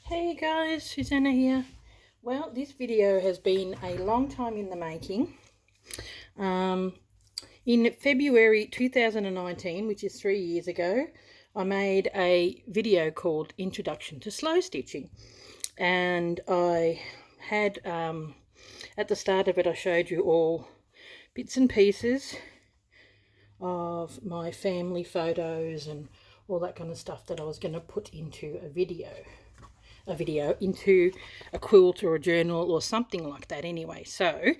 Hey guys, Susanna here. Well, this video has been a long time in the making. In February 2019, which is 3 years ago, I made a video called Introduction to Slow Stitching. And I had, at the start of it, I showed you all bits and pieces of my family photos and all that kind of stuff that I was going to put into a video into a quilt or a journal or something like that anyway. So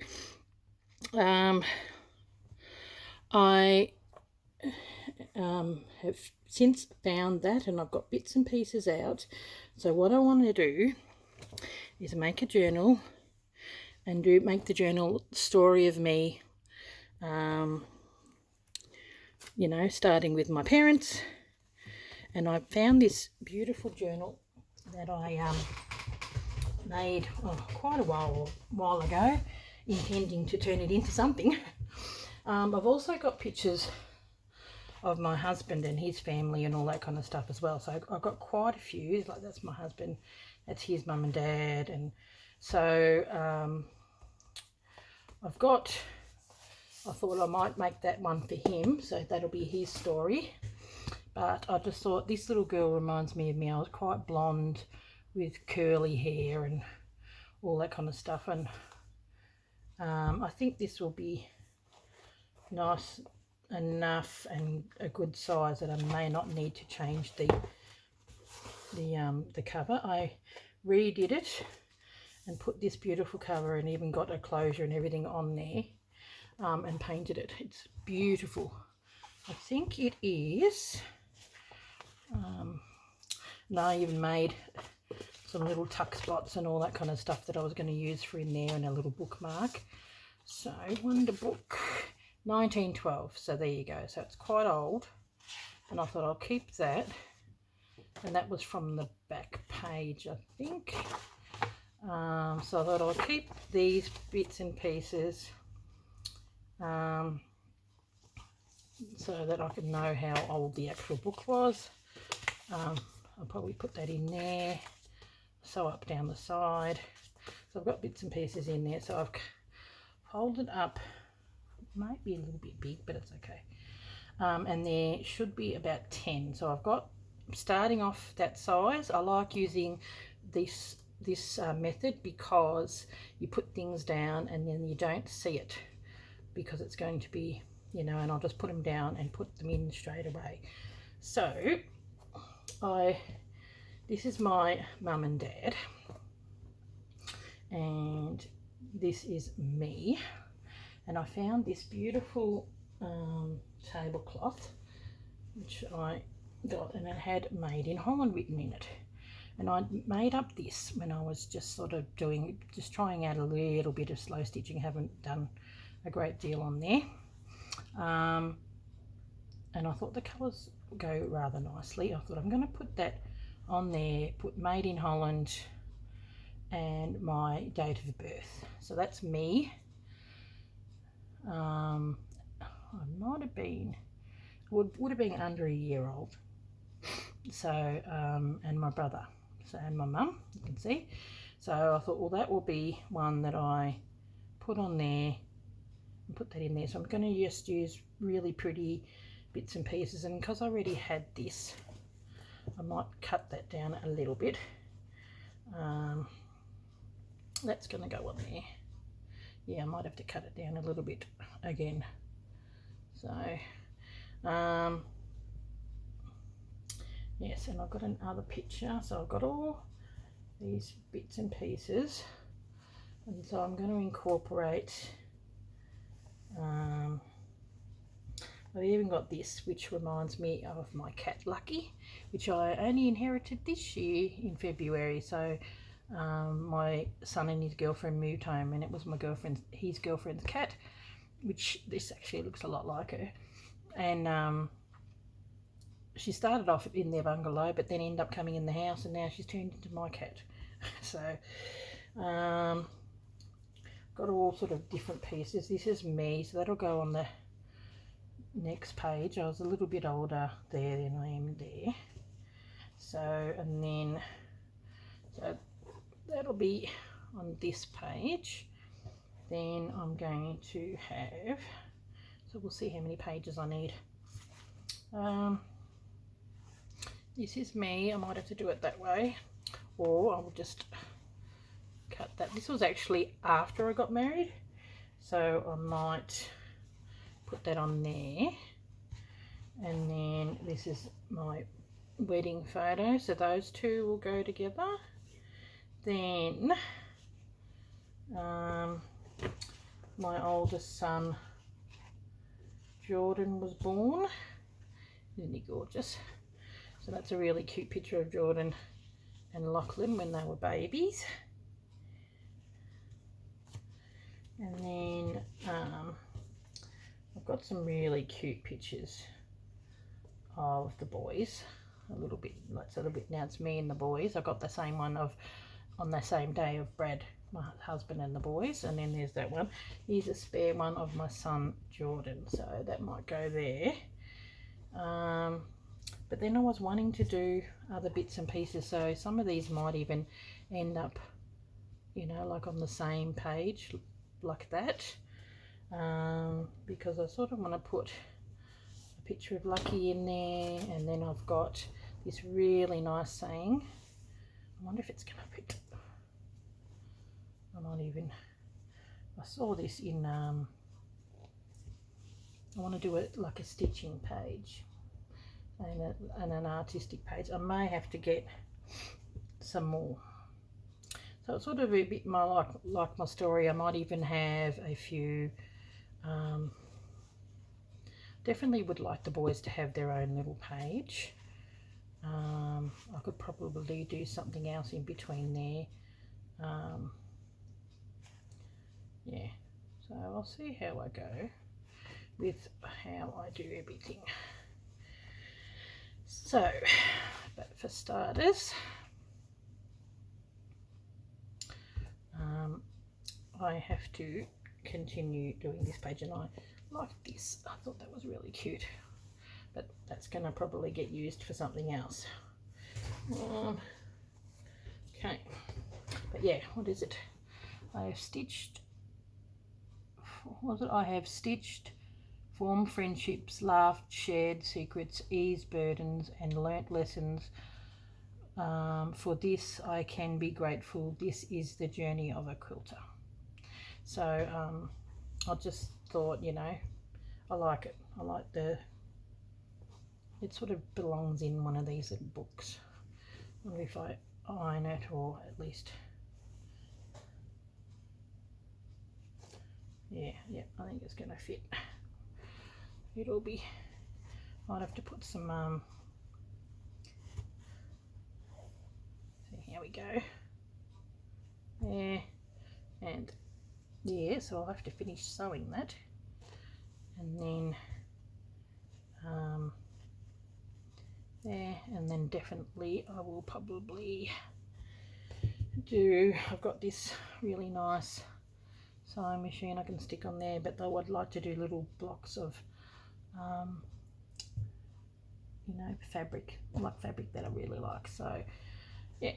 I have since found that, and I've got bits and pieces out. So what I want to do is make a journal and make the journal story of me, starting with my parents. And I found this beautiful journal that I made quite a while ago, intending to turn it into something. I've also got pictures of my husband and his family and all that kind of stuff as well. So I've got quite a few. Like, that's my husband, that's his mum and dad, and so I thought I might make that one for him, so that'll be his story. But I just thought this little girl reminds me of me. I was quite blonde with curly hair and all that kind of stuff, and I think this will be nice enough and a good size that I may not need to change the cover. I redid it and put this beautiful cover and even got a closure and everything on there, and painted it. It's beautiful. I think it is. And I even made some little tuck spots and all that kind of stuff that I was going to use for in there, and a little bookmark. So Wonder Book 1912. So there you go. So it's quite old, and I thought I'll keep that. And that was from the back page, I think. So I thought I'll keep these bits and pieces, so that I can know how old the actual book was. I'll probably put that in there, sew up down the side. So I've got bits and pieces in there. So I've folded up, might be a little bit big, but it's okay. And there should be about 10. So I've got, starting off that size. I like using this method because you put things down and then you don't see it, because it's going to be, and I'll just put them down and put them in straight away. So this is my mum and dad, and this is me, and I found this beautiful tablecloth which I got, and it had "Made in Holland" written in it. And I made up this when I was just sort of trying out a little bit of slow stitching. Haven't done a great deal on there, and I thought the colours go rather nicely. I thought I'm going to put that on there, put "Made in Holland" and my date of birth. So that's me. I might have been, would have been under a year old. So and my brother, so, and my mum, you can see. So I thought, well, that will be one that I put on there and put that in there. So I'm going to just use really pretty bits and pieces, and because I already had this, I might cut that down a little bit. That's going to go on there. Yeah, I might have to cut it down a little bit again. So yes, and I've got another picture. So I've got all these bits and pieces, and so I'm going to incorporate, I've even got this, which reminds me of my cat Lucky, which I only inherited this year in February. So my son and his girlfriend moved home, and it was his girlfriend's cat, which this actually looks a lot like her. And she started off in their bungalow, but then ended up coming in the house, and now she's turned into my cat. So got all sort of different pieces. This is me, so that'll go on the next page. I was a little bit older there than I am there. So, and then, so that'll be on this page. Then I'm going to have, so we'll see how many pages I need. This is me. I might have to do it that way, or I'll just cut that. This was actually after I got married, so I might put that on there. And then this is my wedding photo, so those two will go together. Then my oldest son Jordan was born. Isn't he gorgeous? So that's a really cute picture of Jordan and Lachlan when they were babies. And then I've got some really cute pictures of the boys. A little bit now it's me and the boys. I got the same one of on the same day of Brad, my husband, and the boys. And then there's that one. Here's a spare one of my son Jordan, so that might go there. But then I was wanting to do other bits and pieces, so some of these might even end up, you know, like on the same page like that, because I sort of want to put a picture of Lucky in there, and then I've got this really nice saying. I wonder if it's going to fit. I saw this in I want to do it like a stitching page and an artistic page. I may have to get some more. So it's sort of a bit more like my story. I might even have a few. Definitely would like the boys to have their own little page. I could probably do something else in between there. Yeah, so I'll see how I go with how I do everything. So, but for starters, I have to continue doing this page, and I like this. I thought that was really cute, but that's going to probably get used for something else. Okay, but yeah, what is it? I have stitched, what was it? I have stitched, formed friendships, laughed, shared secrets, eased burdens, and learnt lessons. For this I can be grateful. This is the journey of a quilter. So I just thought, you know, I like it. I like it sort of belongs in one of these little books. I wonder if I iron it, or at least, yeah, I think it's going to fit. It'll be, might have to put some, see, here we go, there, and yeah, so I'll have to finish sewing that, and then there, and then definitely I will probably do, I've got this really nice sewing machine I can stick on there, but I would like to do little blocks of you know, fabric that I really like. So yeah,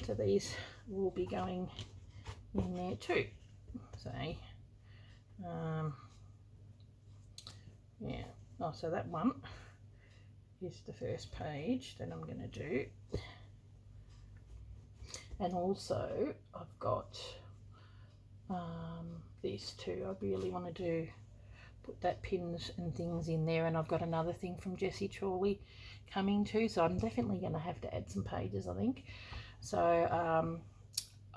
so these will be going in there too. So yeah, oh, so that one is the first page that I'm going to do, and also I've got these two. I really want to put that pins and things in there, and I've got another thing from Jessie Chorley coming too, so I'm definitely going to have to add some pages, I think. So I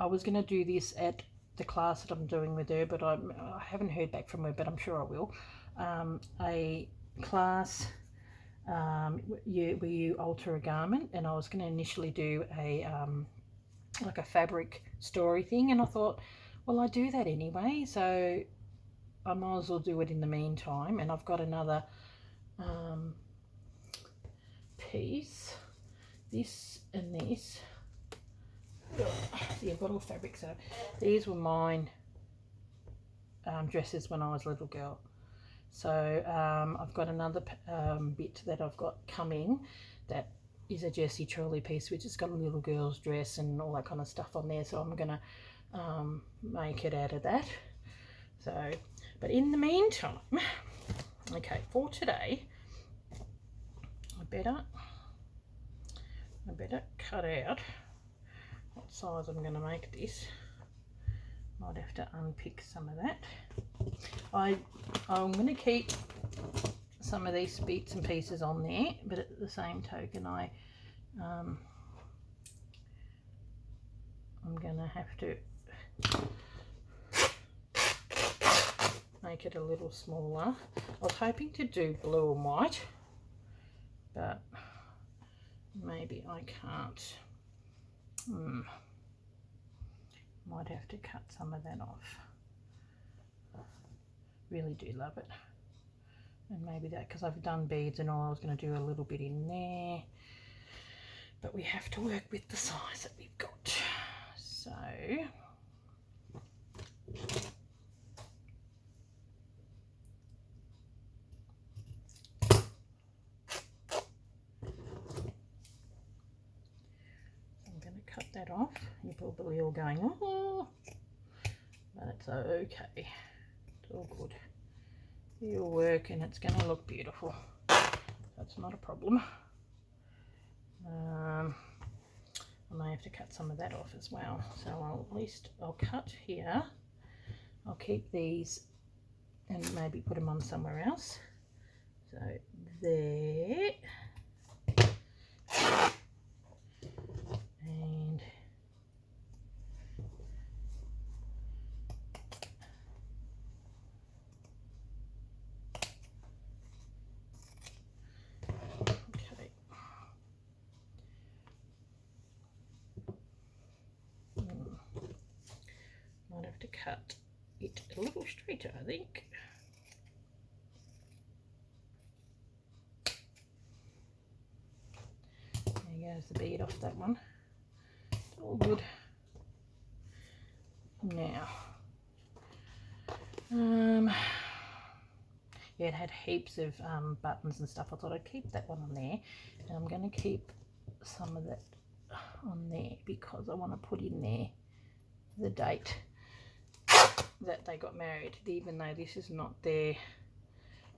was going to do this at the class that I'm doing with her, but I haven't heard back from her, but I'm sure I will. A class where you alter a garment, and I was going to initially do a like a fabric story thing, and I thought, well, I do that anyway, so I might as well do it in the meantime. And I've got another piece, this and this. See, I've got all fabric, so these were mine dresses when I was a little girl. So I've got another bit that I've got coming that is a Jessie trolley piece, which has got a little girl's dress and all that kind of stuff on there, so I'm gonna make it out of that. So, but in the meantime, okay, for today, I better cut out what size I'm going to make this. Might have to unpick some of that. I'm going to keep some of these bits and pieces on there, but at the same token, I'm going to have to make it a little smaller. I was hoping to do blue and white, but maybe I can't. Might have to cut some of that off. Really do love it. And maybe that, because I've done beads and all, I was going to do a little bit in there. But we have to work with the size that we've got. So cut that off. You're probably all going, oh, but it's okay. It's all good. It'll work and it's going to look beautiful. That's not a problem. I may have to cut some of that off as well. So I'll cut here. I'll keep these and maybe put them on somewhere else. So there. And okay. Might have to cut it a little straighter, I think. There goes the bead off that one. It's all good. Now, yeah, it had heaps of buttons and stuff. I thought I'd keep that one on there, and I'm going to keep some of that on there because I want to put in there the date that they got married, even though this is not their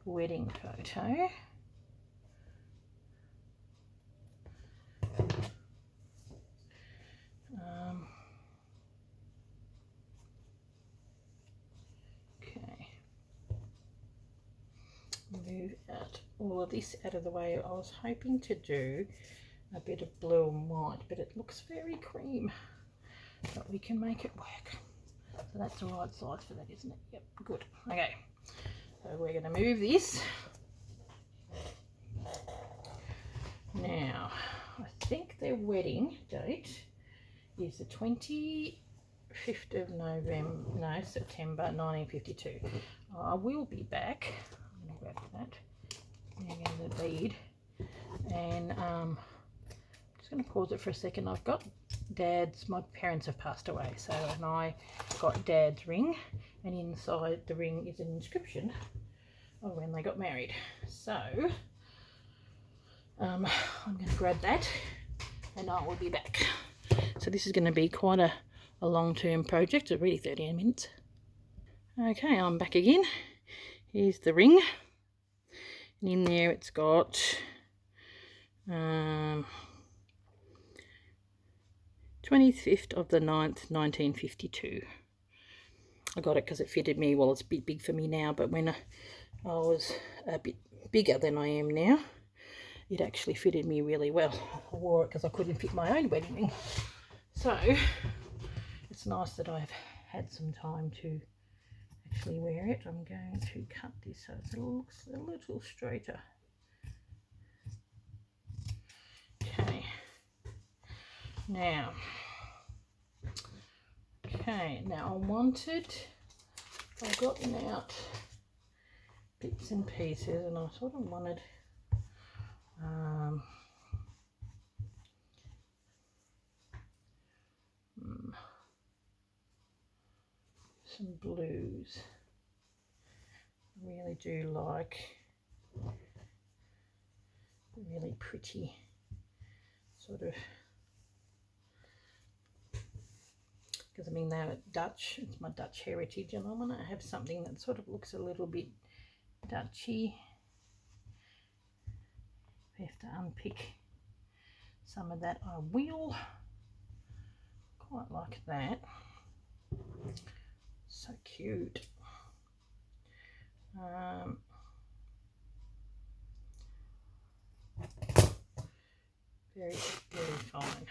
wedding photo. Okay, move out all of this out of the way. I was hoping to do a bit of blue and white, but it looks very cream, but we can make it work. So that's the right size for that, isn't it? Yep, good. Okay, so we're going to move this. Now, I think their wedding date is the 25th of September 1952. I will be back. I'm going to grab that. There goes the bead. And I'm just going to pause it for a second. I've got my parents have passed away, so, and I got Dad's ring, and inside the ring is an inscription of when they got married. So I'm going to grab that and I will be back. So this is going to be quite a long-term project. It's really 30 minutes. Okay, I'm back again. Here's the ring, and in there it's got 25th of the 9th 1952. I got it because it fitted me. Well, it's a bit big for me now, but when I was a bit bigger than I am now, it actually fitted me really well. I wore it because I couldn't fit my own wedding ring. So it's nice that I've had some time to actually wear it. I'm going to cut this so it looks a little straighter. Okay. Now I've gotten out bits and pieces, and I sort of wanted some blues. I really do like really pretty sort of, because I mean they're Dutch, it's my Dutch heritage, and I want to have something that sort of looks a little bit Dutchy. If I have to unpick some of that, I will. Quite like that. So cute. Very, very fine.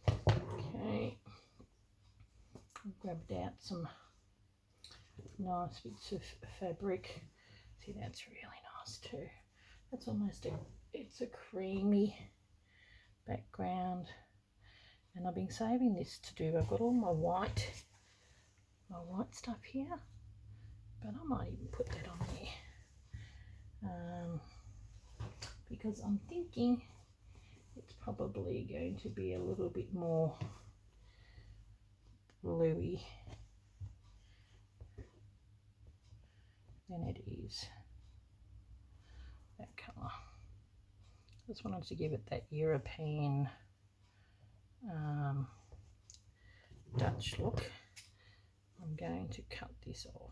Okay, I've grabbed out some nice bits of fabric. See, that's really nice too. That's almost it's a creamy background, and I've been saving this to do. I've got all my white stuff here, but I might even put that on there because I'm thinking it's probably going to be a little bit more bluey than it is that colour. Just wanted to give it that European Dutch look. I'm going to cut this off.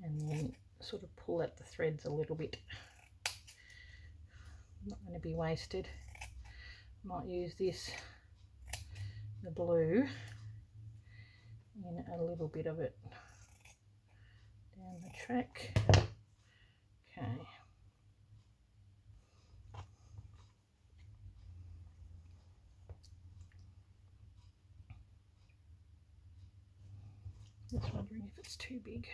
And then sort of pull out the threads a little bit. Not going to be wasted. Might use this, the blue, in a little bit of it down the track. Okay. Just wondering if it's too big.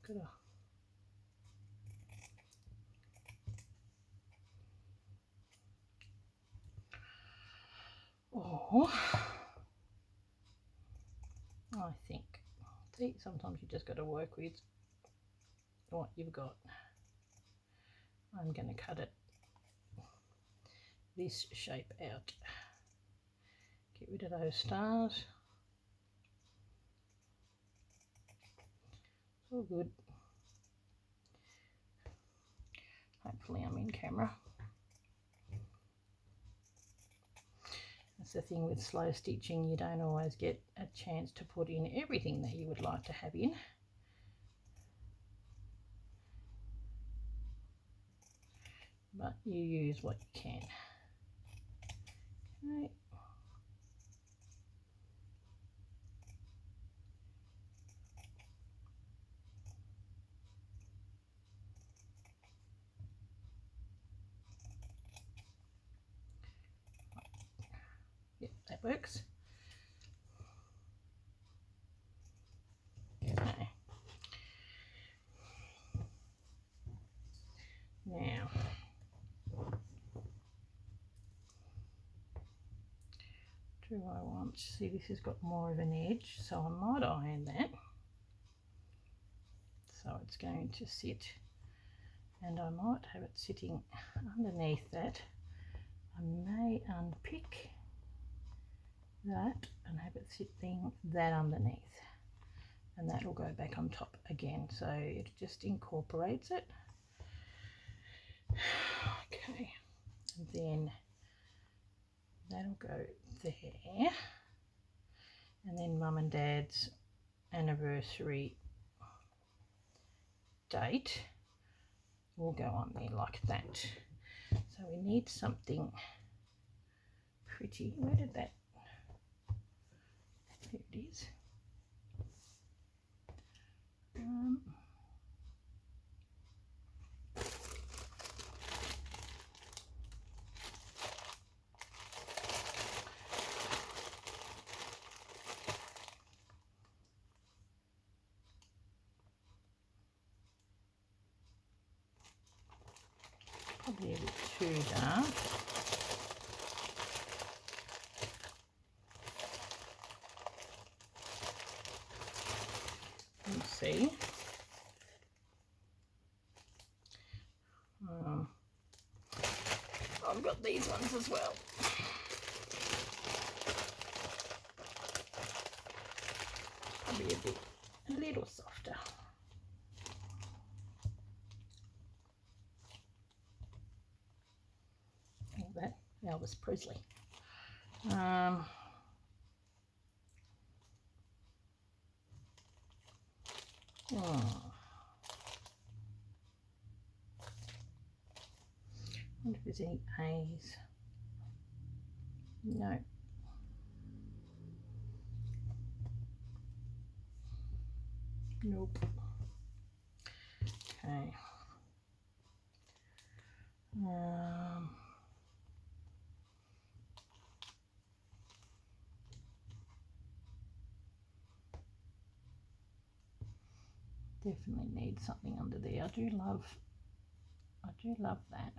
Gotta I think, see, sometimes you just got to work with what you've got. I'm going to cut it this shape out. Get rid of those stars. It's all good. Hopefully I'm in camera. That's the thing with slow stitching, you don't always get a chance to put in everything that you would like to have in. But you use what you can. Okay. Yep, that works. Okay. Now, do I want to see, this has got more of an edge, so I might iron that. So it's going to sit, and I might have it sitting underneath that. I may unpick that and have it sitting that underneath, and that will go back on top again, so it just incorporates it. Okay, and then that'll go there, and then Mum and Dad's anniversary date will go on there like that. So we need something pretty. Where did that? Here it is. Probably a bit too dark. Let's see. I've got these ones as well. Probably a little softer. All that Elvis Presley. I wonder if there's any A's. No. Nope. Okay. Definitely need something under there. I do love that.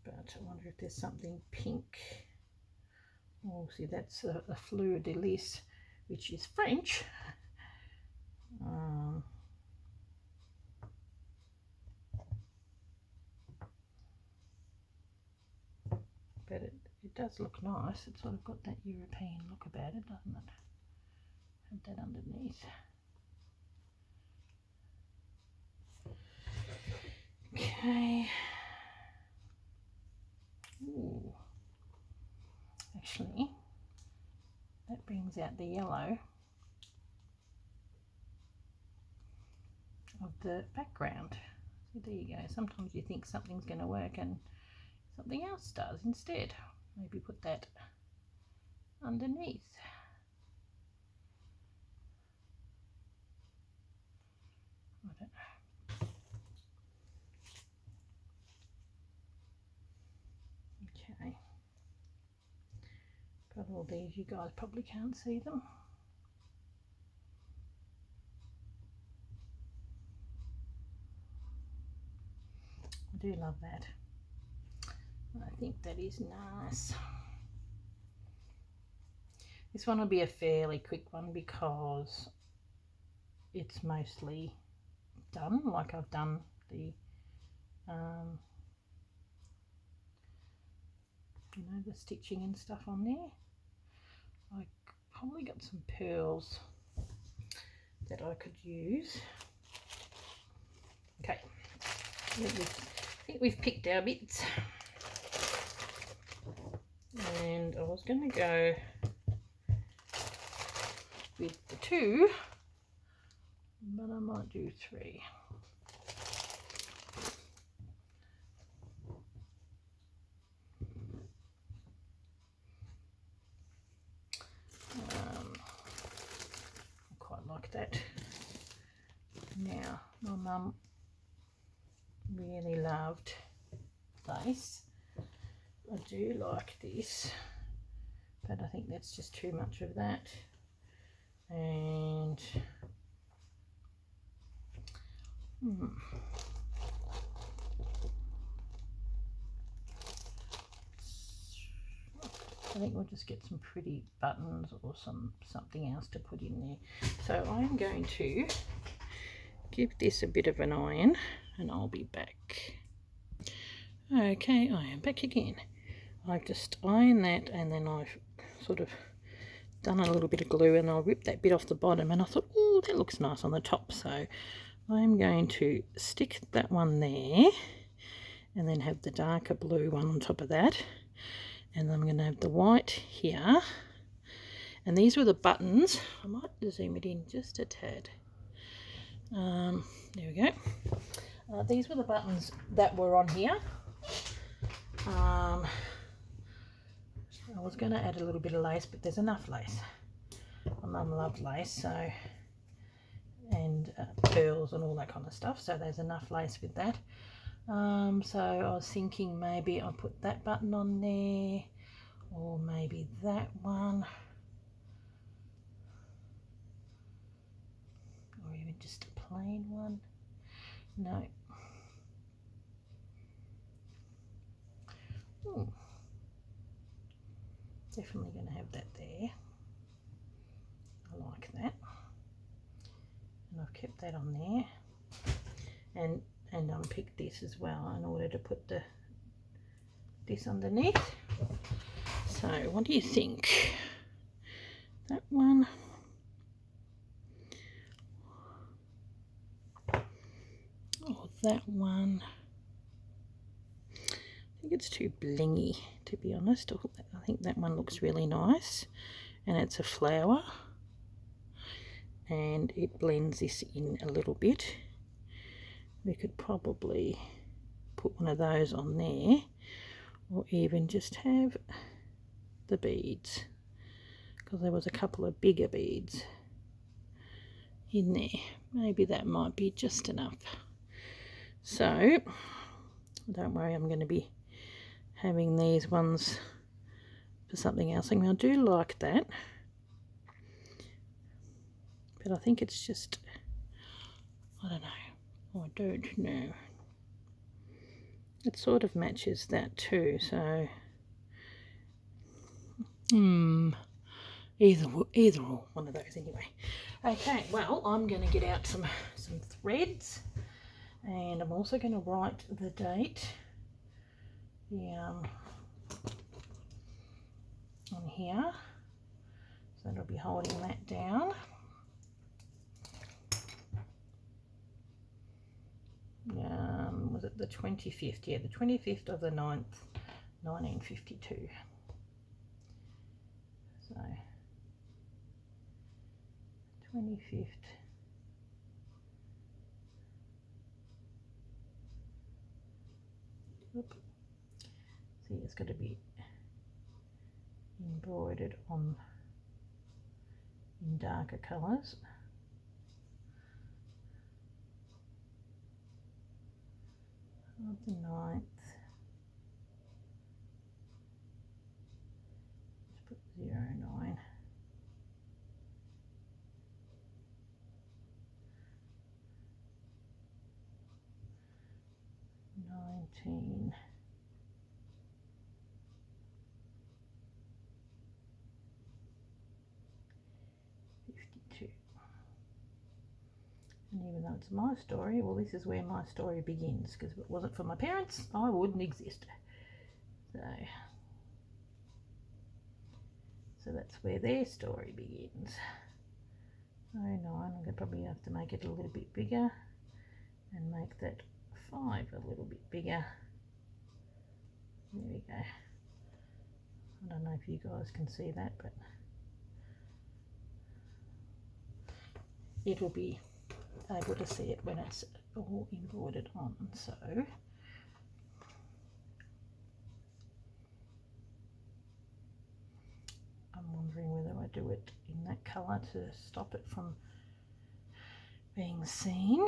But I wonder if there's something pink. Oh, see, that's a fleur de lis, which is French. But it does look nice. It's sort of got that European look about it, doesn't it? Have that underneath. Okay. Ooh. Actually, that brings out the yellow of the background. So there you go. Sometimes you think something's going to work and something else does instead. Maybe put that underneath. I don't know. Okay. Got all these. You guys probably can't see them. I do love that. I think that is nice. This one will be a fairly quick one because it's mostly done. Like I've done the you know, the stitching and stuff on there. I probably got some pearls that I could use. Okay, I think we've picked our bits, and I was going to go with the 2, but I might do 3. I quite like that. Now, my mum really loved lace. I do like this, but I think that's just too much of that. And I think we'll just get some pretty buttons or something else to put in there. So I'm going to give this a bit of an iron and I'll be back. Okay, I am back again. I've just ironed that and then I've sort of done a little bit of glue and I'll rip that bit off the bottom, and I thought, oh, that looks nice on the top. So I'm going to stick that one there and then have the darker blue one on top of that. And I'm going to have the white here. And these were the buttons. I might zoom it in just a tad. There we go. These were the buttons that were on here. I was going to add a little bit of lace, but there's enough lace. My mum loved lace, so, and pearls and all that kind of stuff. So there's enough lace with that. So I was thinking maybe I'll put that button on there, or maybe that one, or even just a plain one. No. Definitely going to have that there. I like that. And I've kept that on there, and unpicked this as well in order to put this underneath. So what do you think? That one? Or that one? I think it's too blingy, to be honest. I think that one looks really nice, and it's a flower, and it blends this in a little bit. We could probably put one of those on there, or even just have the beads, because there was a couple of bigger beads in there. Maybe that might be just enough. So don't worry, I'm going to be having these ones for something else. I mean, I do like that, but I think it's just, I don't know, I don't know. It sort of matches that too, so either or, one of those anyway. Okay, well, I'm going to get out some threads, and I'm also going to write the date on here, so it'll be holding that down. Was it the 25th? Yeah, the 25th of the 9th, 1952. So 25th. Oop. See, it's got to be embroidered on in darker colours. Of the 9th. Let's put 09. 19. And even though it's my story, well, this is where my story begins, because if it wasn't for my parents, I wouldn't exist. So that's where their story begins. 09, I'm going to probably have to make it a little bit bigger and make that 5 a little bit bigger. There we go. I don't know if you guys can see that, but it'll be able to see it when it's all embroidered on. So I'm wondering whether I do it in that colour to stop it from being seen,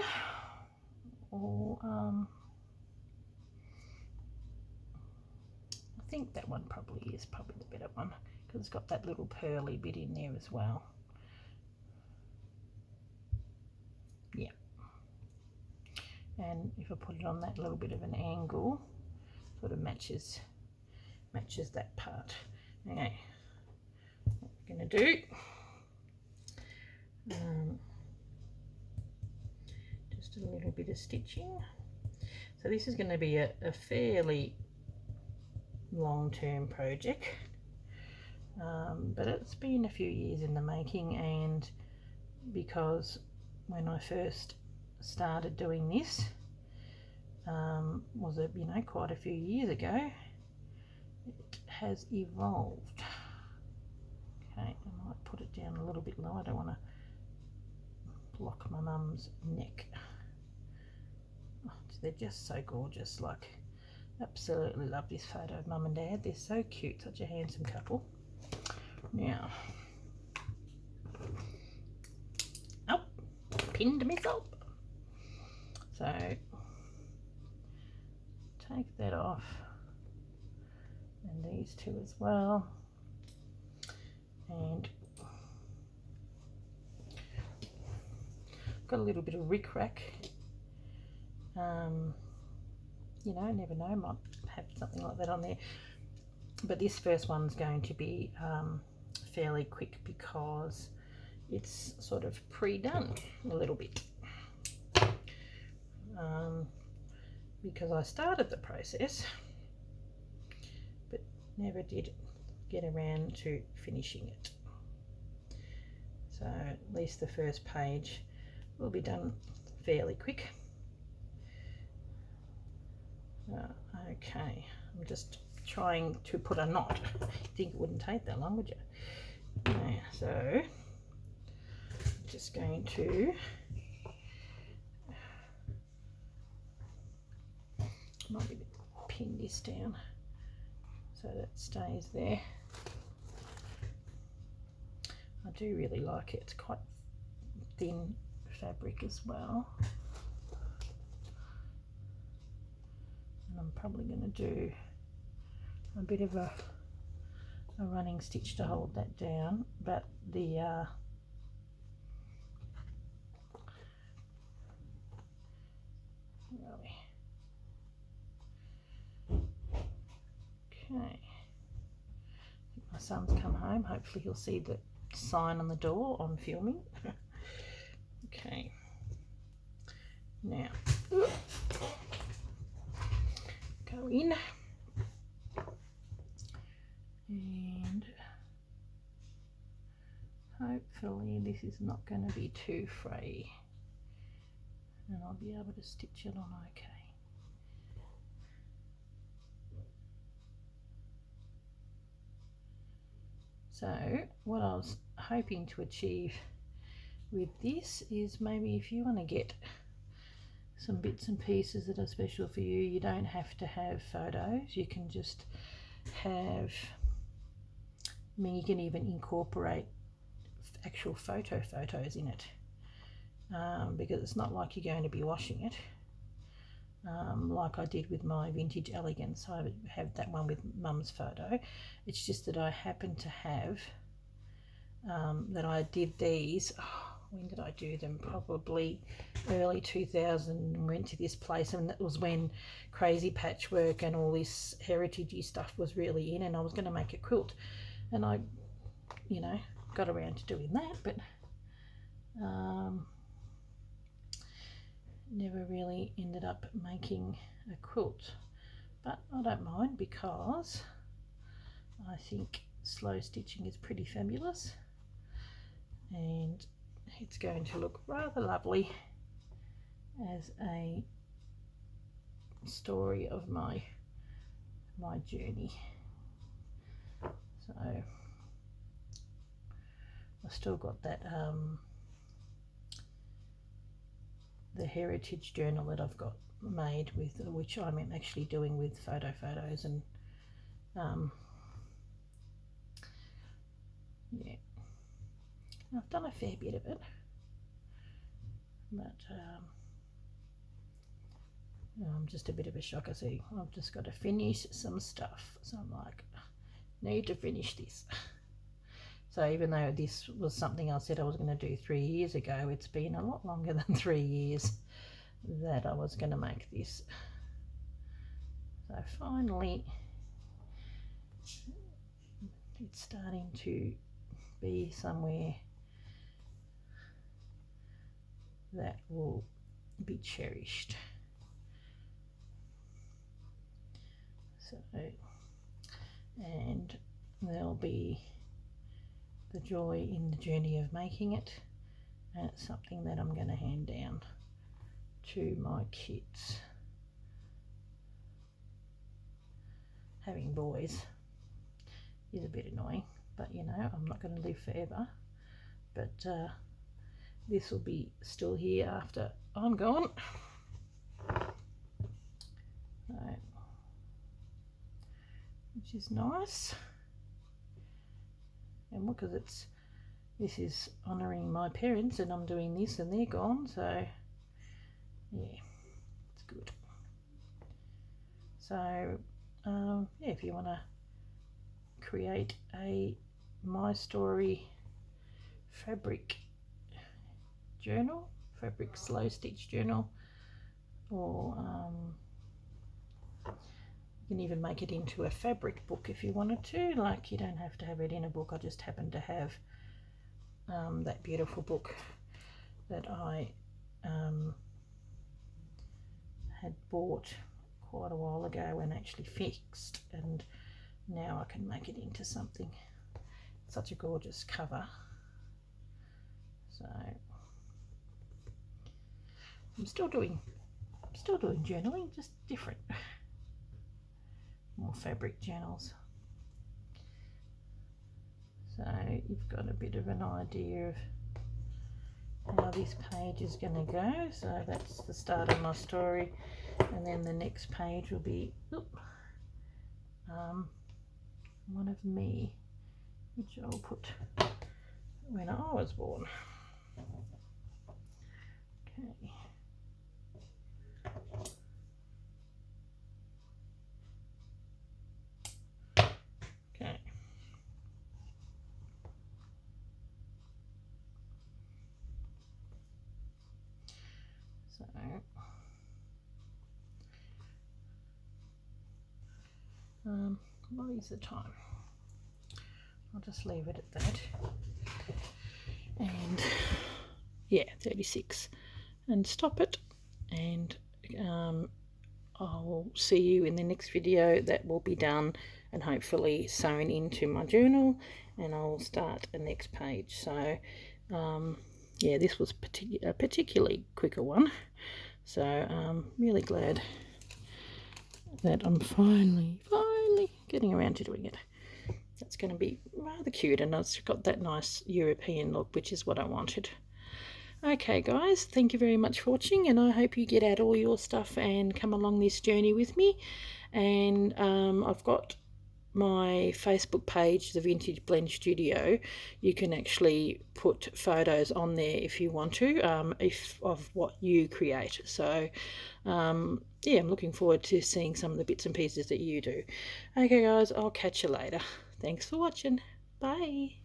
or I think that one probably is the better one, because it's got that little pearly bit in there as well. Yeah, and if I put it on that little bit of an angle, sort of matches that part. Okay, what we're going to do, just a little bit of stitching. So this is going to be a fairly long-term project, but it's been a few years in the making, and because when I first started doing this was quite a few years ago, it has evolved. Okay, I might put it down a little bit low. I don't want to block my mum's neck. Oh, they're just so gorgeous. Like, absolutely love this photo of mum and dad. They're so cute, such a handsome couple. Now, oh, pinned myself. So take that off, and these two as well, and got a little bit of rick-rack. Never know, might have something like that on there, but this first one's going to be fairly quick, because it's sort of pre-done a little bit, because I started the process but never did get around to finishing it. So at least the first page will be done fairly quick. Okay, I'm just trying to put a knot. You'd think it wouldn't take that long, would you? Yeah, so I'm just going to might pin this down so that stays there. I do really like it. It's quite thin fabric as well. And I'm probably going to do a bit of a running stitch to hold that down, but the okay, my son's come home. Hopefully he'll see the sign on the door on filming. Okay, now go in and hopefully this is not going to be too frayy and I'll be able to stitch it on okay. So what I was hoping to achieve with this is maybe if you want to get some bits and pieces that are special for you, you don't have to have photos. You can just have, I mean, you can even incorporate actual photos in it, because it's not like you're going to be washing it, like I did with my vintage elegance. I have that one with Mum's photo. It's just that I happen to have that I did these, when did I do them? Probably early 2000. Went to this place, and that was when crazy patchwork and all this heritagey stuff was really in, and I was going to make a quilt, and I, you know, got around to doing that, but never really ended up making a quilt. But I don't mind, because I think slow stitching is pretty fabulous, and it's going to look rather lovely as a story of my journey. So I've still got that the heritage journal that I've got made with, which I'm actually doing with photos, and yeah, I've done a fair bit of it, but I'm just a bit of a shocker. See, I've just got to finish some stuff, so I'm like, need to finish this. So even though this was something I said I was going to do 3 years ago, it's been a lot longer than 3 years that I was going to make this. So finally it's starting to be somewhere that will be cherished. So, and there'll be the joy in the journey of making it, and it's something that I'm going to hand down to my kids. Having boys is a bit annoying, but you know, I'm not going to live forever, but this will be still here after I'm gone. So, which is nice. And because this is honouring my parents, and I'm doing this and they're gone, so yeah, it's good. So yeah, if you want to create a My Story fabric journal, fabric slow stitch journal, or you can even make it into a fabric book if you wanted to. Like, you don't have to have it in a book. I just happen to have that beautiful book that I had bought quite a while ago and actually fixed, and now I can make it into something. Such a gorgeous cover. So I'm still doing journaling, just different, more fabric journals. So you've got a bit of an idea of how this page is going to go. So that's the start of my story, and then the next page will be one of me, which I'll put when I was born. Okay. Okay. So what is the time? I'll just leave it at that. And yeah, 36, and stop it. And I'll see you in the next video. That will be done and hopefully sewn into my journal, and I'll start the next page. So yeah, this was a particularly quicker one, so I'm really glad that I'm finally getting around to doing it. That's going to be rather cute, and it's got that nice European look, which is what I wanted. Okay guys, thank you very much for watching, and I hope you get out all your stuff and come along this journey with me. And I've got my Facebook page, the Vintage Blend Studio. You can actually put photos on there if you want to, of what you create. So yeah, I'm looking forward to seeing some of the bits and pieces that you do. Okay guys, I'll catch you later. Thanks for watching. Bye.